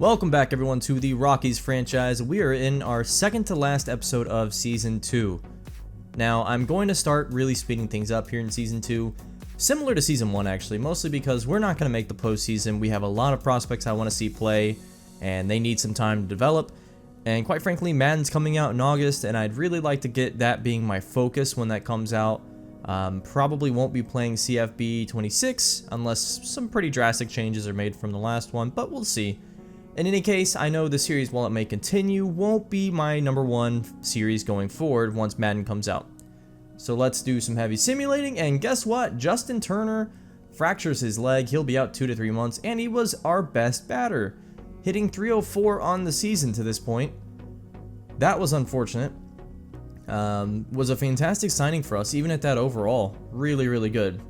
Welcome back everyone to the Rockies franchise. We are in our second to last episode of Season 2. Now, I'm going to start really speeding things up here in Season 2, similar to Season 1 actually, mostly because we're not going to make the postseason. We have a lot of prospects I want to see play, and they need some time to develop. And quite frankly, Madden's coming out in August, and I'd really like to get that being my focus when that comes out. Probably won't be playing CFB 26 unless some pretty drastic changes are made from the last one, but we'll see. In any case, I know the series, while it may continue, won't be my #1 series going forward once Madden comes out. So let's do some heavy simulating, and guess what? Justin Turner fractures his leg. He'll be out 2 to 3 months, and he was our best batter, hitting .304 on the season to this point. That was unfortunate. Was a fantastic signing for us, even at that overall. Really good.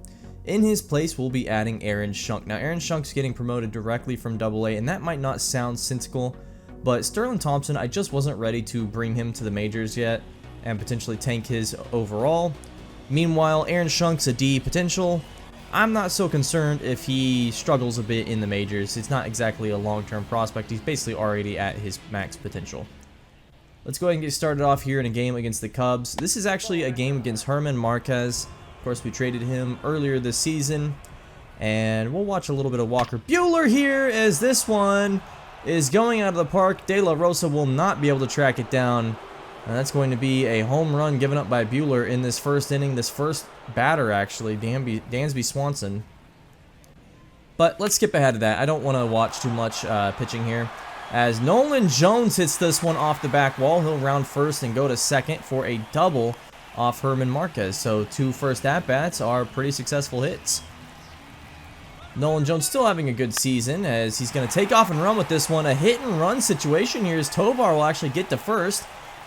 In his place, we'll be adding Aaron Shunk. Now, Aaron Shunk's getting promoted directly from AA, and that might not sound cynical, but Sterling Thompson, I just wasn't ready to bring him to the majors yet and potentially tank his overall. Meanwhile, Aaron Shunk's a D potential. I'm not so concerned if he struggles a bit in the majors. It's not exactly a long-term prospect. He's basically already at his max potential. Let's go ahead and get started off here in a game against the Cubs. This is actually a game against German Marquez. Of course, we traded him earlier this season, and we'll watch a little bit of Walker Buehler here as this one is going out of the park. De La Rosa will not be able to track it down, and that's going to be a home run given up by Buehler in this first inning, this first batter actually, Dansby Swanson. But let's skip ahead of that. I don't want to watch too much pitching here, as Nolan Jones hits this one off the back wall. He'll round first and go to second for a double off German Marquez. So 2 first at-bats are pretty successful hits. Nolan Jones still having a good season as he's going to take off and run with this one. A hit-and-run situation here as Tovar will actually get to first,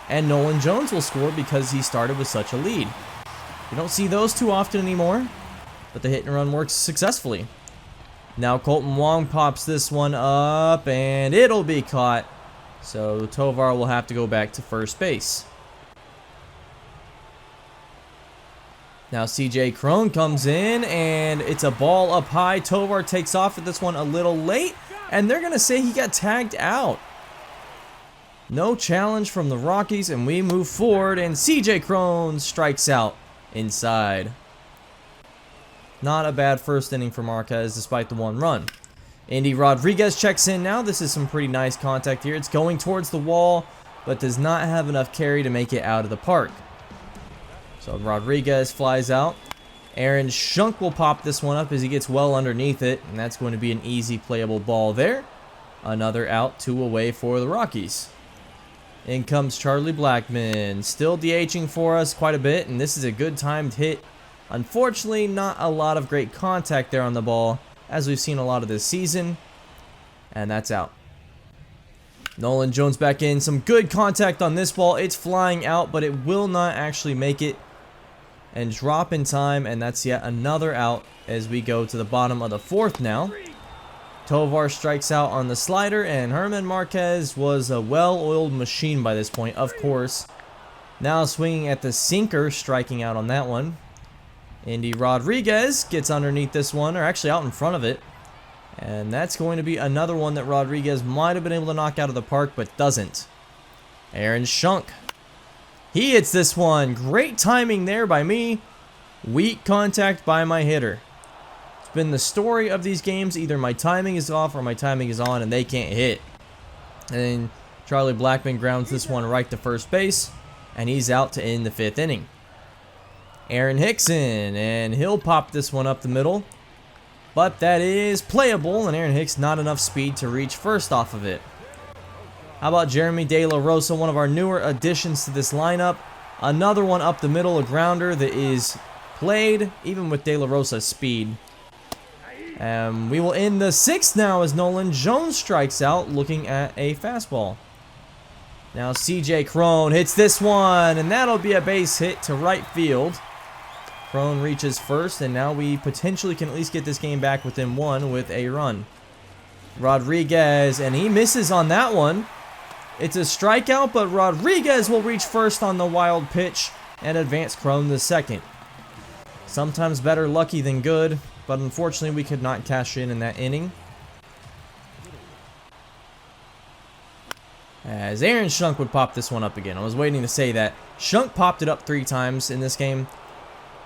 and Nolan Jones will score because he started with such a lead. You don't see those too often anymore, but the hit-and-run works successfully. Now Colton Wong pops this one up, and it'll be caught. So Tovar will have to go back to first base. Now CJ Cron comes in, and it's a ball up high. Tovar takes off with this one a little late, and they're going to say he got tagged out. No challenge from the Rockies, and we move forward, and CJ Cron strikes out inside. Not a bad first inning for Marquez despite the 1 run. Andy Rodriguez checks in now. This is some pretty nice contact here. It's going towards the wall, but does not have enough carry to make it out of the park. So Rodriguez flies out. Aaron Shunk will pop this one up as he gets well underneath it, and that's going to be an easy playable ball there. Another out, 2 away for the Rockies. In comes Charlie Blackmon, still DHing for us quite a bit, and this is a good timed hit. Unfortunately, not a lot of great contact there on the ball, as we've seen a lot of this season, and that's out. Nolan Jones back in, some good contact on this ball. It's flying out, but it will not actually make it and drop in time, and that's yet another out as we go to the bottom of the 4th now. Tovar strikes out on the slider, and German Marquez was a well-oiled machine by this point, of course. Now swinging at the sinker, striking out on that one. Andy Rodriguez gets underneath this one, or actually out in front of it. And that's going to be another one that Rodriguez might have been able to knock out of the park, but doesn't. Aaron Shunk. He hits this one. Great timing there by me. Weak contact by my hitter. It's been the story of these games. Either my timing is off or my timing is on and they can't hit. And then Charlie Blackmon grounds this one right to first base, and he's out to end the 5th inning. Aaron Hickson, and he'll pop this one up the middle. But that is playable, and Aaron Hicks not enough speed to reach first off of it. How about Jeremy De La Rosa, one of our newer additions to this lineup. Another one up the middle, a grounder that is played, even with De La Rosa's speed. We will end the 6th now as Nolan Jones strikes out, looking at a fastball. Now CJ Cron hits this one, and that'll be a base hit to right field. Cron reaches first, and now we potentially can at least get this game back within 1 with a run. Rodriguez, and he misses on that one. It's a strikeout, but Rodriguez will reach first on the wild pitch and advance Cron to second. Sometimes better lucky than good, but unfortunately we could not cash in that inning. As Aaron Shunk would pop this one up again. I was waiting to say that. Shunk popped it up 3 times in this game.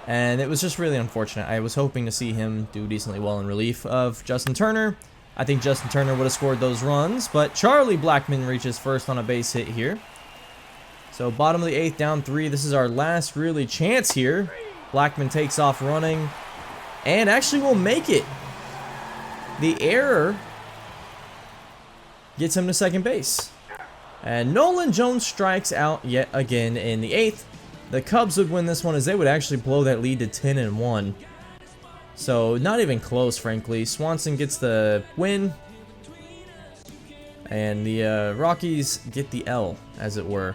And it was just really unfortunate. I was hoping to see him do decently well in relief of Justin Turner. I think Justin Turner would have scored those runs. But Charlie Blackmon reaches first on a base hit here. So bottom of the 8th, down 3. This is our last really chance here. Blackmon takes off running. And actually will make it. The error gets him to second base. And Nolan Jones strikes out yet again in the 8th. The Cubs would win this one as they would actually blow that lead to 10-1. So not even close, frankly. Swanson gets the win. And the Rockies get the L, as it were.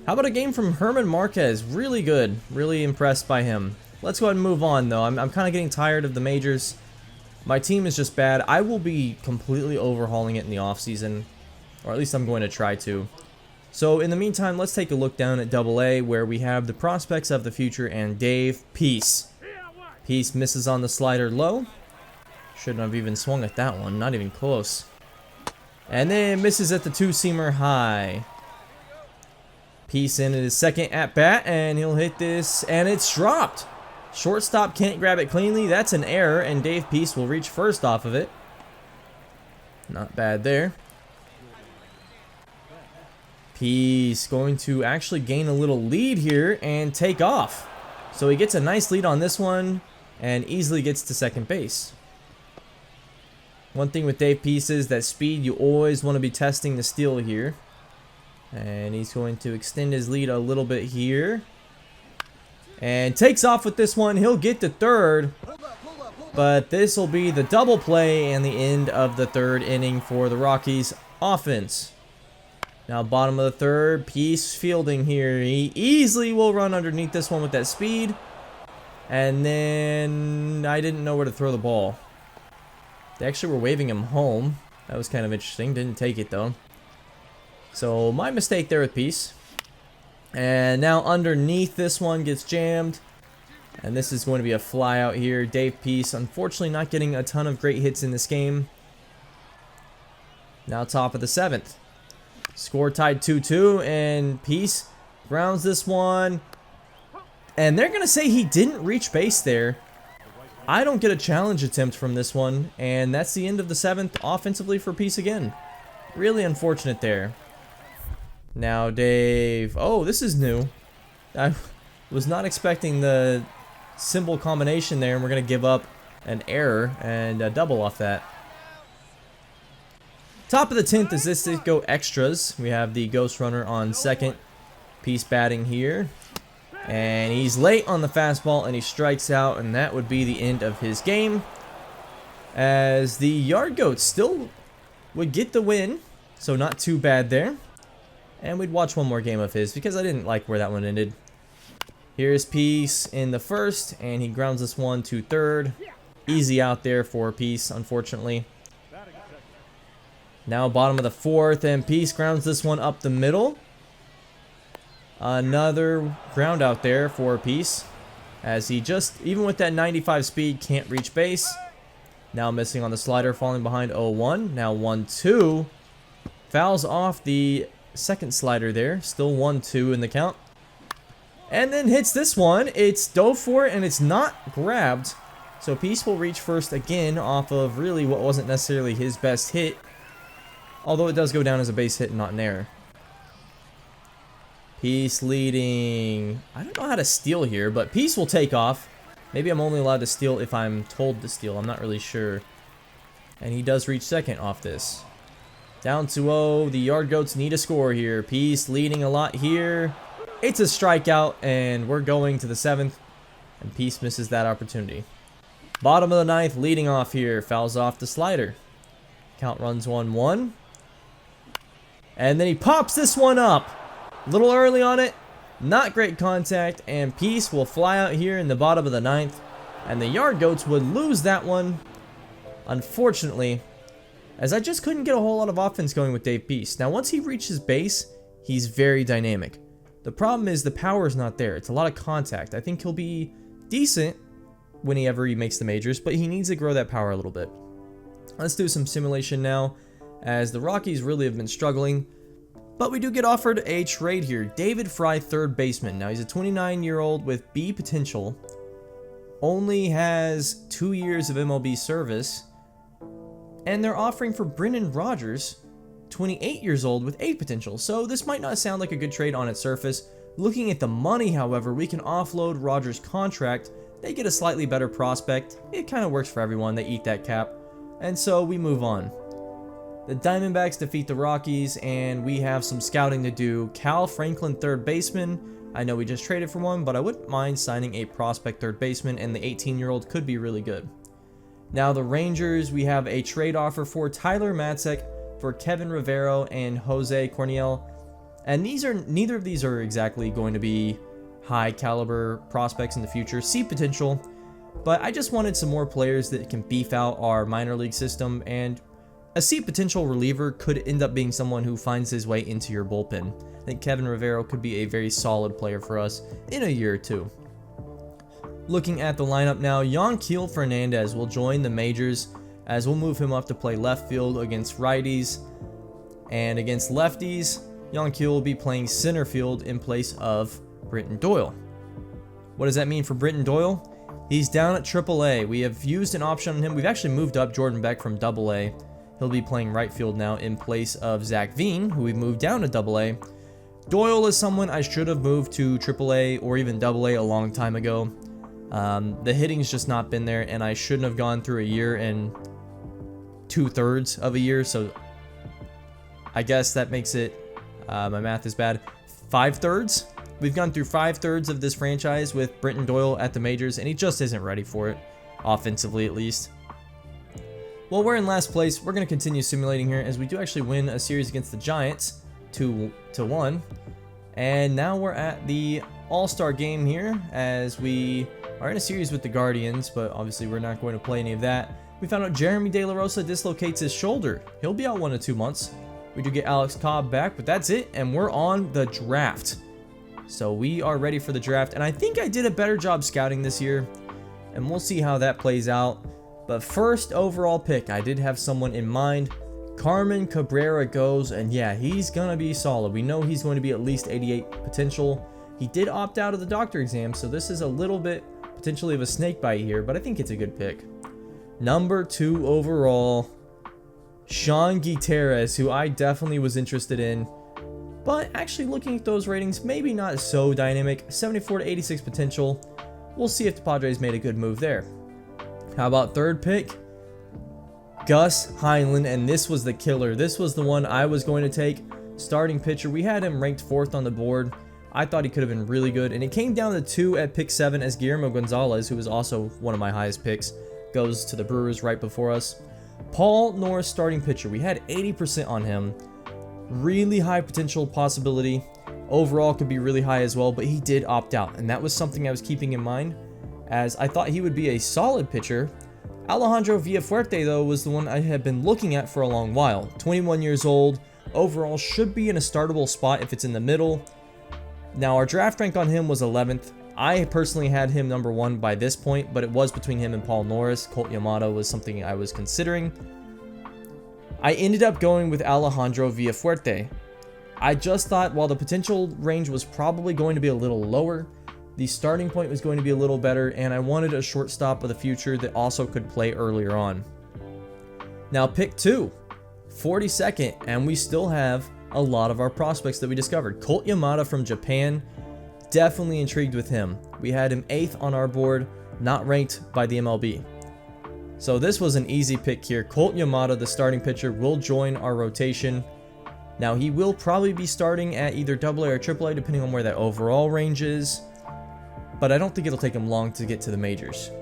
How about a game from Herman Marquez? Really good. Really impressed by him. Let's go ahead and move on, though. I'm kind of getting tired of the majors. My team is just bad. I will be completely overhauling it in the offseason. Or at least I'm going to try to. So in the meantime, let's take a look down at AA, where we have the prospects of the future and Dave Peace. Peace misses on the slider low. Shouldn't have even swung at that one. Not even close. And then misses at the 2-seamer high. Peace in his second at-bat, and he'll hit this, and it's dropped. Shortstop can't grab it cleanly. That's an error, and Dave Peace will reach first off of it. Not bad there. Peace going to actually gain a little lead here and take off. So he gets a nice lead on this one and easily gets to second base. One thing with Dave Peace is that speed, you always want to be testing the steal here. And he's going to extend his lead a little bit here. And takes off with this one. He'll get to third. But this will be the double play and the end of the 3rd inning for the Rockies offense. Now bottom of the 3rd, Peace fielding here. He easily will run underneath this one with that speed. And then I didn't know where to throw the ball. They actually were waving him home. That was kind of interesting. Didn't take it though. So my mistake there with Peace. And now underneath this one gets jammed. And this is going to be a fly out here. Dave Peace unfortunately not getting a ton of great hits in this game. Now top of the 7th. Score tied 2-2, and Peace grounds this one. And they're going to say he didn't reach base there. I don't get a challenge attempt from this one, and that's the end of the 7th offensively for Peace again. Really unfortunate there. Now Dave, oh, this is new. I was not expecting the symbol combination there, and we're going to give up an error and a double off that. Top of the 10th is this to go extras. We have the Ghost Runner on second. Peace batting here. And he's late on the fastball and he strikes out, and that would be the end of his game. As the Yard Goats still would get the win, so not too bad there. And we'd watch one more game of his because I didn't like where that one ended. Here's Peace in the 1st, and he grounds this one to 3rd. Easy out there for Peace, unfortunately. Now bottom of the 4th, and Peace grounds this one up the middle. Another ground out there for Peace, as he just, even with that 95 speed, can't reach base. Now missing on the slider, falling behind 0-1. Now 1-2. Fouls off the 2nd slider there. Still 1-2 in the count. And then hits this one. It's dove for it, and it's not grabbed. So Peace will reach first again off of really what wasn't necessarily his best hit. Although it does go down as a base hit and not an error. Peace leading. I don't know how to steal here, but Peace will take off. Maybe I'm only allowed to steal if I'm told to steal. I'm not really sure. And he does reach second off this. Down 2-0. The Yard Goats need a score here. Peace leading a lot here. It's a strikeout, and we're going to the 7th. And Peace misses that opportunity. Bottom of the 9th, leading off here. Fouls off the slider. Count runs 1-1. And then he pops this one up. A little early on it. Not great contact. And Peace will fly out here in the bottom of the 9th. And the Yard Goats would lose that one, unfortunately, as I just couldn't get a whole lot of offense going with Dave Peace. Now, once he reaches base, he's very dynamic. The problem is the power is not there. It's a lot of contact. I think he'll be decent whenever he makes the majors, but he needs to grow that power a little bit. Let's do some simulation now. as the Rockies really have been struggling. But we do get offered a trade here. David Fry, third baseman. Now he's a 29-year-old with B potential. Only has 2 years of MLB service. And they're offering for Brendan Rodgers, 28 years old with A potential. So this might not sound like a good trade on its surface. Looking at the money, however, we can offload Rodgers' contract. They get a slightly better prospect. It kind of works for everyone. They eat that cap. And so we move on. The Diamondbacks defeat the Rockies, and we have some scouting to do. Cal Franklin, third baseman. I know we just traded for one, but I wouldn't mind signing a prospect third baseman, and the 18-year-old could be really good. Now the Rangers, we have a trade offer for Tyler Matzek for Kevin Rivero and Jose Corniel. And neither of these are exactly going to be high caliber prospects in the future. See potential, but I just wanted some more players that can beef out our minor league system, and a C potential reliever could end up being someone who finds his way into your bullpen. I think Kevin Rivero could be a very solid player for us in a year or two. Looking at the lineup now, Yanquiel Fernandez will join the majors, as we'll move him up to play left field against righties, and against lefties, Yanquiel will be playing center field in place of Brenton Doyle. What does that mean for Brenton Doyle? He's down at AAA. We have used an option on him. We've actually moved up Jordan Beck from AA. He'll be playing right field now in place of Zach Veen, who we've moved down to AA. Doyle is someone I should have moved to AAA or even AA a long time ago. The hitting's just not been there, and I shouldn't have gone through a year and 2/3 of a year, so I guess that makes it, my math is bad, 5/3? We've gone through 5/3 of this franchise with Brenton Doyle at the majors, and he just isn't ready for it, offensively at least. Well, we're in last place. We're going to continue simulating here, as we do actually win a series against the Giants 2-1. And now we're at the All-Star game here, as we are in a series with the Guardians, but obviously we're not going to play any of that. We found out Jeremy De La Rosa dislocates his shoulder. He'll be out 1 to 2 months. We do get Alex Cobb back, but that's it, and we're on the draft. So we are ready for the draft, and I think I did a better job scouting this year, and we'll see how that plays out. But first overall pick, I did have someone in mind. Carmen Cabrera goes, and yeah, he's going to be solid. We know he's going to be at least 88 potential. He did opt out of the doctor exam, so this is a little bit potentially of a snake bite here, but I think it's a good pick. Number 2 overall, Sean Gutierrez, who I definitely was interested in. But actually looking at those ratings, maybe not so dynamic. 74 to 86 potential. We'll see if the Padres made a good move there. How about third pick? Gus Heinlein, and this was the killer. This was the one I was going to take. Starting pitcher. We had him ranked 4th on the board. I thought he could have been really good. And it came down to 2 at pick 7, as Guillermo Gonzalez, who was also one of my highest picks, goes to the Brewers right before us. Paul Norris, starting pitcher. We had 80% on him. Really high potential possibility. Overall could be really high as well, but he did opt out, and that was something I was keeping in mind, as I thought he would be a solid pitcher. Alejandro Villafuerte, though, was the one I had been looking at for a long while. 21 years old. Overall should be in a startable spot if it's in the middle. Now, our draft rank on him was 11th. I personally had him number 1 by this point, but it was between him and Paul Norris. Colt Yamato was something I was considering. I ended up going with Alejandro Villafuerte. I just thought while the potential range was probably going to be a little lower, the starting point was going to be a little better, and I wanted a shortstop of the future that also could play earlier on. Now pick 2, 42nd, and we still have a lot of our prospects that we discovered. Colt Yamato from Japan, definitely intrigued with him. We had him 8th on our board, not ranked by the MLB. So this was an easy pick here. Colt Yamato, the starting pitcher, will join our rotation. Now he will probably be starting at either AA or AAA, depending on where that overall range is. But I don't think it'll take him long to get to the majors.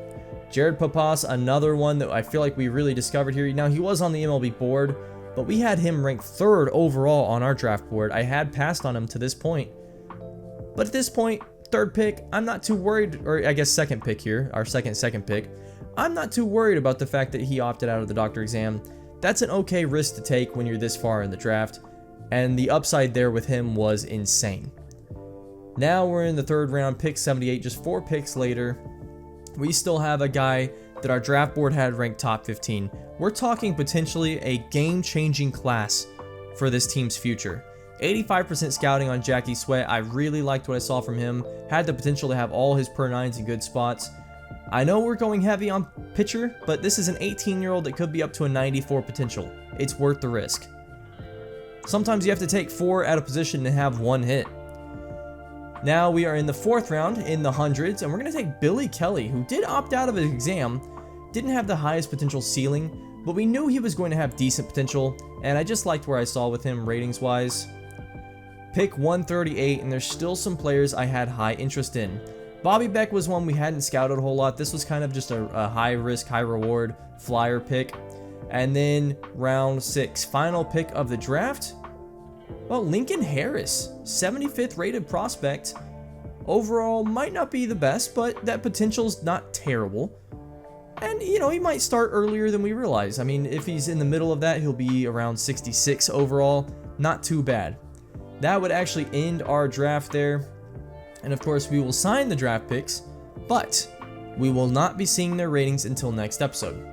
Jared Papas, another one that I feel like we really discovered here. Now he was on the MLB board, but we had him ranked 3rd overall on our draft board. I had passed on him to this point. But at this point, 3rd pick, I'm not too worried, or I guess 2nd pick here, our second pick. I'm not too worried about the fact that he opted out of the doctor exam. That's an okay risk to take when you're this far in the draft, and the upside there with him was insane. Now we're in the 3rd round, pick 78, just 4 picks later. We still have a guy that our draft board had ranked top 15. We're talking potentially a game-changing class for this team's future. 85% scouting on Jackie Sweat. I really liked what I saw from him. Had the potential to have all his per 9s in good spots. I know we're going heavy on pitcher, but this is an 18-year-old that could be up to a 94 potential. It's worth the risk. Sometimes you have to take 4 at a position to have 1 hit. Now we are in the 4th round in the hundreds, and we're going to take Billy Kelly, who did opt out of his exam. Didn't have the highest potential ceiling, but we knew he was going to have decent potential, and I just liked where I saw with him ratings-wise. Pick 138, and there's still some players I had high interest in. Bobby Beck was one we hadn't scouted a whole lot. This was kind of just a high-risk, high-reward flyer pick. And then round 6, final pick of the draft. Well, Lincoln Harris, 75th rated prospect. Overall, might not be the best, but that potential's not terrible. And, you know, he might start earlier than we realize. I mean, if he's in the middle of that, he'll be around 66 overall. Not too bad. That would actually end our draft there. And of course, we will sign the draft picks, but we will not be seeing their ratings until next episode.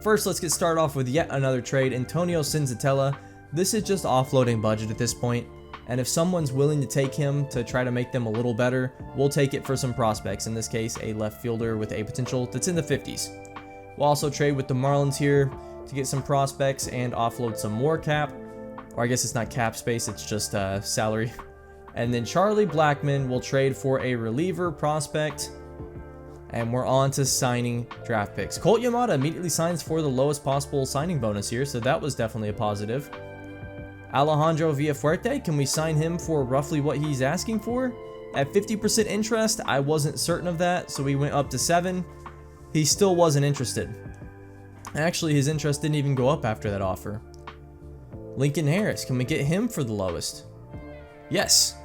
First, let's get started off with yet another trade. Antonio Senzatella. This is just offloading budget at this point, and if someone's willing to take him to try to make them a little better, we'll take it for some prospects. In this case, a left fielder with a potential that's in the 50s. We'll also trade with the Marlins here to get some prospects and offload some more cap, or I guess it's not cap space, it's just salary. And then Charlie Blackmon will trade for a reliever prospect. And we're on to signing draft picks. Colt Yamada immediately signs for the lowest possible signing bonus here, so that was definitely a positive. Alejandro Villafuerte, can we sign him for roughly what he's asking for? At 50% interest, I wasn't certain of that, so we went up to 7. He still wasn't interested. Actually, his interest didn't even go up after that offer. Lincoln Harris, can we get him for the lowest? Yes.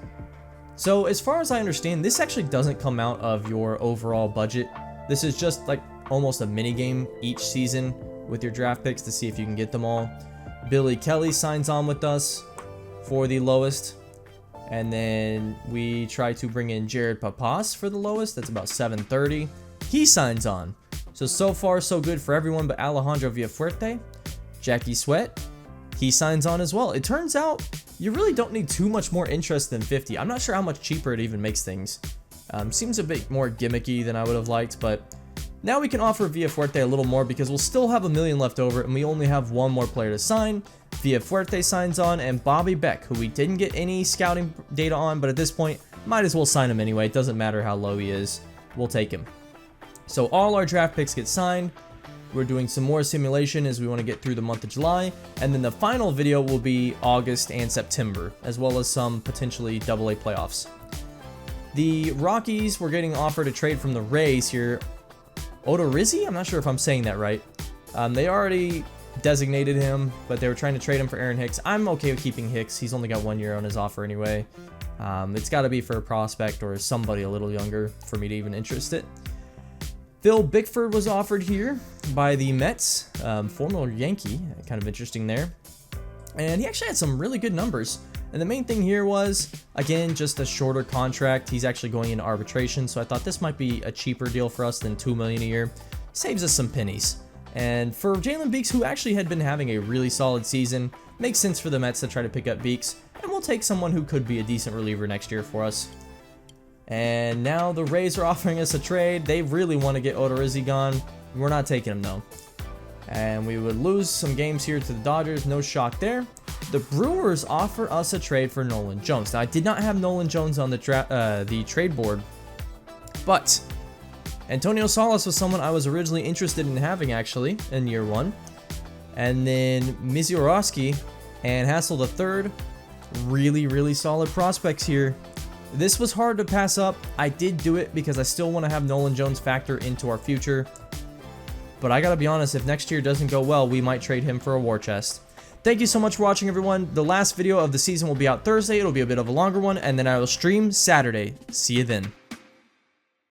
So as far as I understand, this actually doesn't come out of your overall budget. This is just like almost a mini game each season with your draft picks to see if you can get them all. Billy Kelly signs on with us for the lowest. And then we try to bring in Jared Papas for the lowest. That's about 730. He signs on. So far so good for everyone but Alejandro Villafuerte. Jackie Sweat, he signs on as well. It turns out you really don't need too much more interest than 50. I'm not sure how much cheaper it even makes things. Seems a bit more gimmicky than I would have liked, but now we can offer Villafuerte a little more because we'll still have $1 million left over and we only have one more player to sign. Villafuerte signs on, and Bobby Beck, who we didn't get any scouting data on, but at this point, might as well sign him anyway. It doesn't matter how low he is. We'll take him. So all our draft picks get signed. We're doing some more simulation as we want to get through the month of July, and then the final video will be August and September, as well as some potentially AA playoffs. The Rockies were getting offered a trade from the Rays here. Odorizzi? I'm not sure if I'm saying that right. They already designated him, but they were trying to trade him for Aaron Hicks. I'm okay with keeping Hicks. He's only got 1 year on his offer anyway. It's got to be for a prospect or somebody a little younger for me to even interest it. Phil Bickford was offered here by the Mets, former Yankee, kind of interesting there. And he actually had some really good numbers. And the main thing here was, again, just a shorter contract. He's actually going into arbitration, so I thought this might be a cheaper deal for us than $2 million a year. Saves us some pennies. And for Jalen Beeks, who actually had been having a really solid season, makes sense for the Mets to try to pick up Beeks. And we'll take someone who could be a decent reliever next year for us. And now the Rays are offering us a trade. They really want to get Odorizzi gone. We're not taking him though. And we would lose some games here to the Dodgers. No shock there. The Brewers offer us a trade for Nolan Jones. Now, I did not have Nolan Jones on the trade board, but Antonio Salas was someone I was originally interested in having actually in year 1. And then Misiorowski and Hassel III, really solid prospects here. This was hard to pass up. I did do it because I still want to have Nolan Jones factor into our future. But I gotta be honest, if next year doesn't go well, we might trade him for a war chest. Thank you so much for watching, everyone. The last video of the season will be out Thursday. It'll be a bit of a longer one, and then I will stream Saturday. See you then.